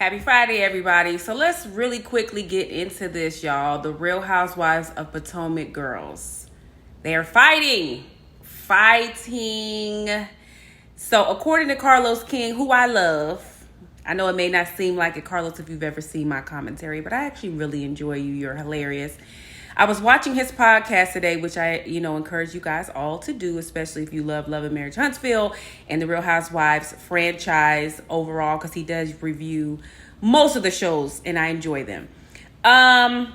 Happy Friday, everybody. So let's really quickly get into this, y'all. The Real Housewives of Potomac girls. They are fighting. So according to Carlos King, who I love, I know it may not seem like it, Carlos, if you've ever seen my commentary, but I actually really enjoy you. You're hilarious. I was watching his podcast today, which I, encourage you guys all to do, especially if you love Love and Marriage Huntsville and the Real Housewives franchise overall, because he does review most of the shows and I enjoy them. I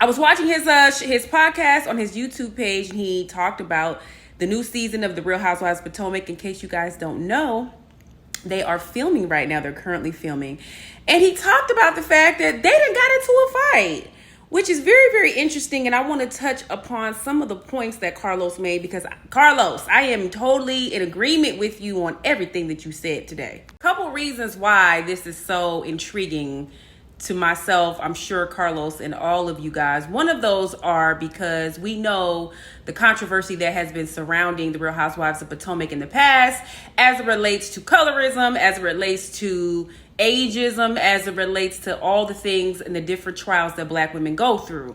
was watching his podcast on his YouTube page, and he talked about the new season of the Real Housewives of Potomac. In case you guys don't know, they are filming right now. They're currently filming. And he talked about the fact that they done got into a fight, which is very, very interesting. And I want to touch upon some of the points that Carlos made, because Carlos, I am totally in agreement with you on everything that you said today. A couple reasons why this is so intriguing to myself, I'm sure Carlos and all of you guys. One of those are because we know the controversy that has been surrounding the Real Housewives of Potomac in the past, as it relates to colorism, as it relates to ageism, as it relates to all the things and the different trials that Black women go through.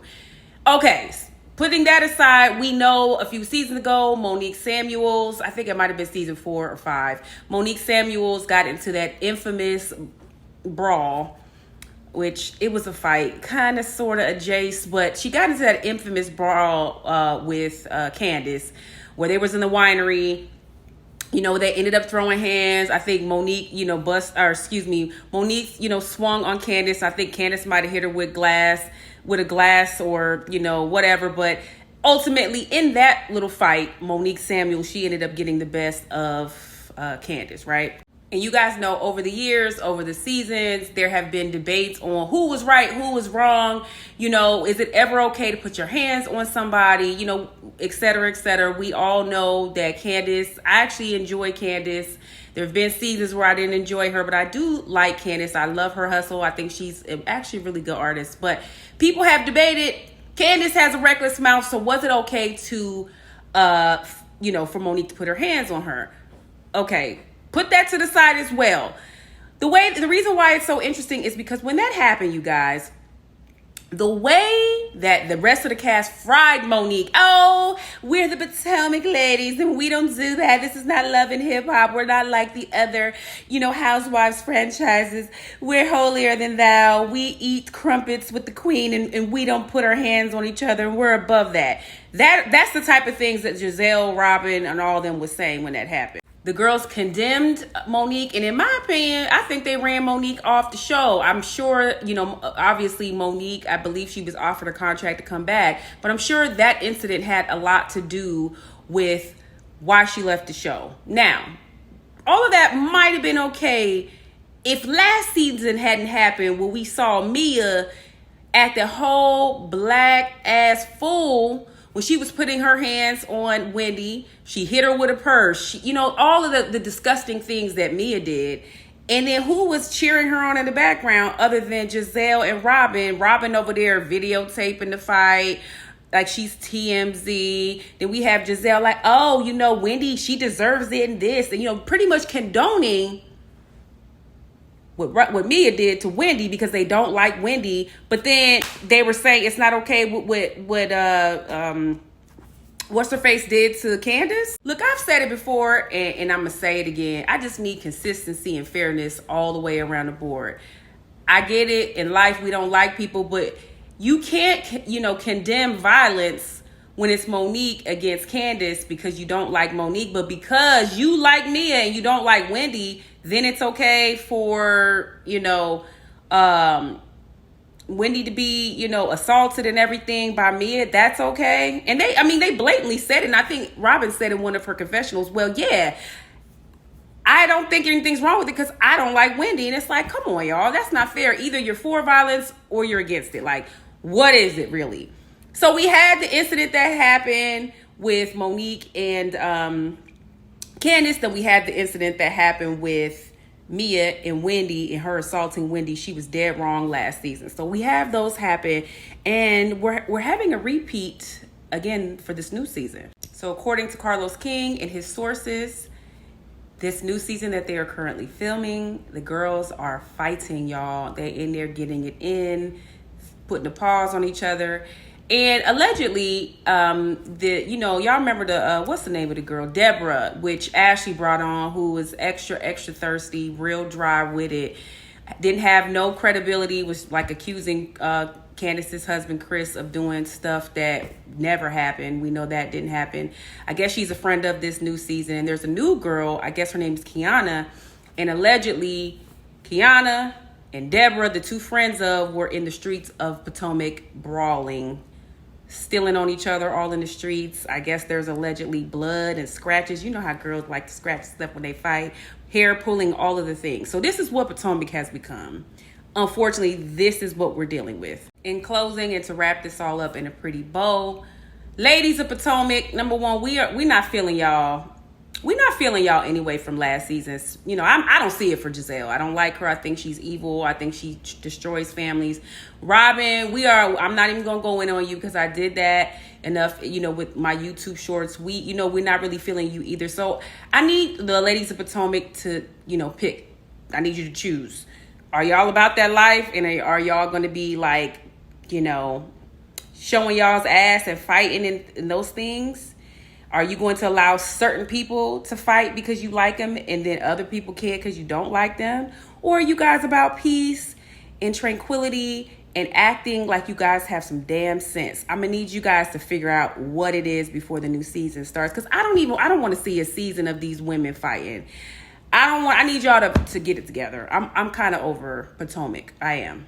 Okay, putting that aside, we know a few seasons ago, Monique Samuels, I think it might have been season 4 or 5, Monique Samuels got into that infamous brawl, which it was a fight, kind of, sort of, adjacent, but she got into that infamous brawl with Candace, where they was in the winery. They ended up throwing hands. I think Monique, Monique, swung on Candace. I think Candace might have hit her with a glass or, whatever. But ultimately, in that little fight, Monique Samuel, she ended up getting the best of Candace, right? And you guys know, over the years, over the seasons, there have been debates on who was right, who was wrong. Is it ever okay to put your hands on somebody, et cetera, et cetera. We all know that Candace, I actually enjoy Candace. There have been seasons where I didn't enjoy her, but I do like Candace. I love her hustle. I think she's actually a really good artist. But people have debated, Candace has a reckless mouth, so was it okay to, for Monique to put her hands on her? Okay. Put that to the side as well. The reason why it's so interesting is because when that happened, you guys, the way that the rest of the cast fried Monique, oh, we're the Potomac ladies and we don't do that. This is not Love and Hip Hop. We're not like the other, Housewives franchises. We're holier than thou. We eat crumpets with the queen and we don't put our hands on each other. And we're above that. That's the type of things that Giselle, Robin, and all of them was saying when that happened. The girls condemned Monique, and in my opinion, I think they ran Monique off the show. I'm sure, obviously Monique, I believe she was offered a contract to come back, but I'm sure that incident had a lot to do with why she left the show. Now, all of that might have been okay if last season hadn't happened, where we saw Mia act a whole black ass fool when she was putting her hands on Wendy. She hit her with a purse. All of the disgusting things that Mia did. And then who was cheering her on in the background other than Giselle and Robin? Robin over there videotaping the fight like she's TMZ. Then we have Giselle like, oh, Wendy, she deserves it and this. And, pretty much condoning what Mia did to Wendy because they don't like Wendy. But then they were saying it's not okay with what's her face did to Candace. Look, I've said it before and I'm gonna say it again. I just need consistency and fairness all the way around the board. I get it, in life we don't like people, but you can't condemn violence when it's Monique against Candace because you don't like Monique, but because you like Mia and you don't like Wendy, then it's okay for, Wendy to be, assaulted and everything by Mia. That's okay. And they blatantly said it. And I think Robin said in one of her confessionals, well, yeah, I don't think anything's wrong with it because I don't like Wendy. And it's like, come on, y'all. That's not fair. Either you're for violence or you're against it. Like, what is it really? So we had the incident that happened with Monique and Candace. Then we had the incident that happened with Mia and Wendy and her assaulting Wendy. She was dead wrong last season. So we have those happen, and we're having a repeat again for this new season. So according to Carlos King and his sources, This new season that they are currently filming, the girls are fighting, y'all. They in there getting it in, putting the paws on each other. And allegedly, y'all remember what's the name of the girl? Deborah, which Ashley brought on, who was extra thirsty, real dry with it. Didn't have no credibility, was like accusing Candace's husband Chris of doing stuff that never happened. We know that didn't happen. I guess she's a friend of this new season. And there's a new girl, I guess her name is Kiana, and allegedly Kiana and Deborah, the two friends were in the streets of Potomac brawling, stealing on each other all in the streets. I guess there's allegedly blood and scratches. You know how girls like to scratch stuff when they fight. Hair pulling, all of the things. So this is what Potomac has become. Unfortunately, this is what we're dealing with. In closing, and to wrap this all up in a pretty bow, ladies of Potomac, number one, we not feeling y'all. We're not feeling y'all anyway from last season. You know, I don't see it for Giselle. I don't like her. I think she's evil. I think she destroys families. Robin, I'm not even going to go in on you because I did that enough, with my YouTube shorts. We're not really feeling you either. So I need the ladies of Potomac to, pick. I need you to choose. Are y'all about that life? And are y'all going to be like, showing y'all's ass and fighting in those things? Are you going to allow certain people to fight because you like them and then other people can't because you don't like them? Or are you guys about peace and tranquility and acting like you guys have some damn sense? I'm going to need you guys to figure out what it is before the new season starts, because I don't want to see a season of these women fighting. I need y'all to get it together. I'm kind of over Potomac. I am.